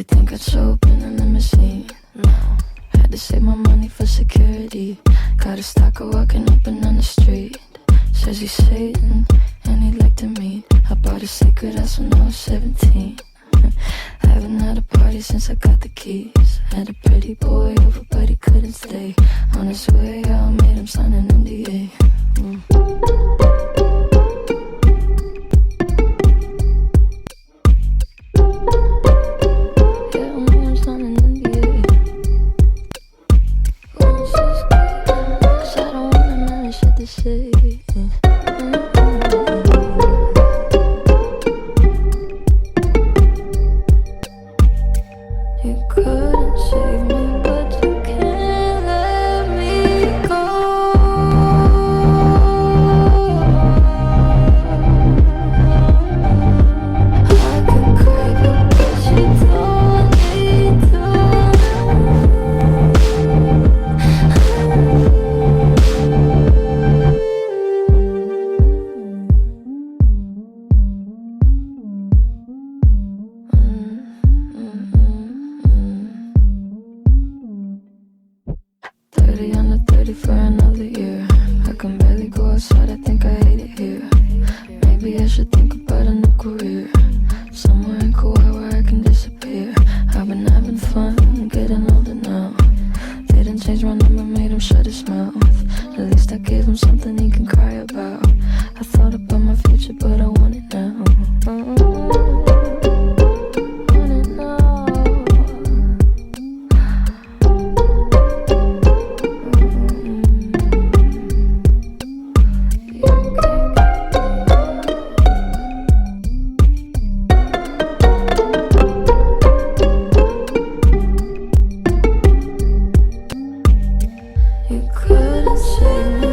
you think I'd show up in a limousine? No. Had to save my money for security. Got a stalker walking up and down the street. Says he's Satan and he'd like to meet. I bought a sacred house when I was 17. Haven't had a party since I got the keys. Had a pretty boy over but he couldn't stay. On his way out, made him sign an NDA. Yeah, I made him sign an NDA. Cause I don't want none of shit to say. You couldn't save me, but you can't let me go. I can crave you, but you don't need Under 30 for another year. I can barely go outside, I think I hate it here. Maybe I should think about a new career, somewhere in Kauai where I can disappear. I've been having fun, getting older now. Didn't change my number, made him shut his mouth. At least I gave him something he can cry about. I thought about my future, but I want it now. Want it now. You couldn't save me.